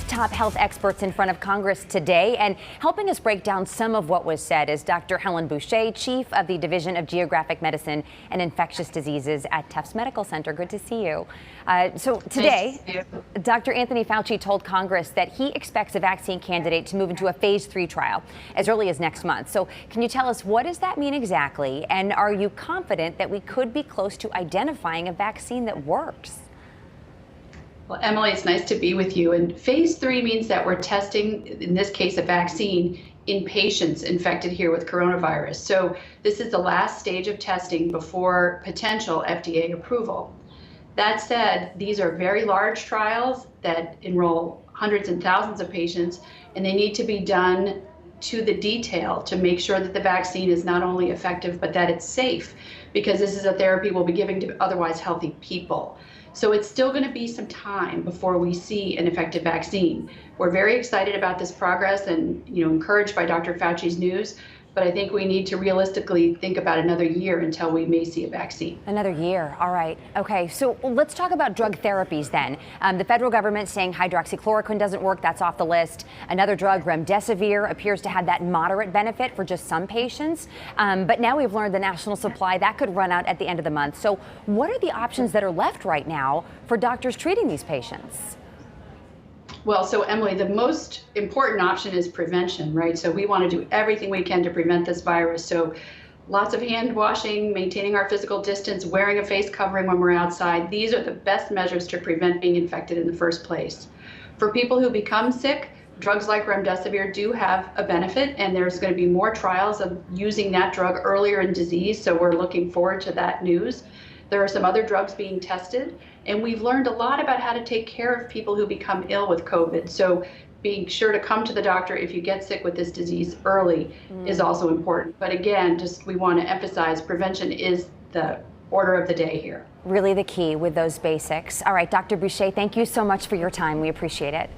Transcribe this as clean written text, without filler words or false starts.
Top health experts in front of Congress today, and helping us break down some of what was said is Dr. Helen Boucher, Chief of the Division of Geographic Medicine and Infectious Diseases at Tufts Medical Center. Good to see you. So today, Dr. Anthony Fauci told Congress that he expects a vaccine candidate to move into a phase 3 trial as early as next month. So can you tell us, what does that mean exactly? And are you confident that we could be close to identifying a vaccine that works? Well, Emily, it's nice to be with you. And phase 3 means that we're testing, in this case, a vaccine in patients infected here with coronavirus. So this is the last stage of testing before potential FDA approval. That said, these are very large trials that enroll hundreds and thousands of patients, and they need to be done to the detail to make sure that the vaccine is not only effective, but that it's safe, because this is a therapy we'll be giving to otherwise healthy people. So it's still going to be some time before we see an effective vaccine. We're very excited about this progress and, encouraged by Dr. Fauci's news, but I think we need to realistically think about another year until we may see a vaccine. Another year. All right. Okay. So let's talk about drug therapies then. The federal government saying hydroxychloroquine doesn't work. That's off the list. Another drug, remdesivir, appears to have that moderate benefit for just some patients. But now we've learned the national supply that could run out at the end of the month. So what are the options that are left right now for doctors treating these patients? Well, so Emily, the most important option is prevention, right? So we want to do everything we can to prevent this virus. So lots of hand washing, maintaining our physical distance, wearing a face covering when we're outside. These are the best measures to prevent being infected in the first place. For people who become sick, drugs like remdesivir do have a benefit, and there's going to be more trials of using that drug earlier in disease. So we're looking forward to that news. There are some other drugs being tested, and we've learned a lot about how to take care of people who become ill with COVID. So being sure to come to the doctor if you get sick with this disease early is also important. But again, we want to emphasize prevention is the order of the day here. Really the key with those basics. All right, Dr. Boucher, thank you so much for your time. We appreciate it.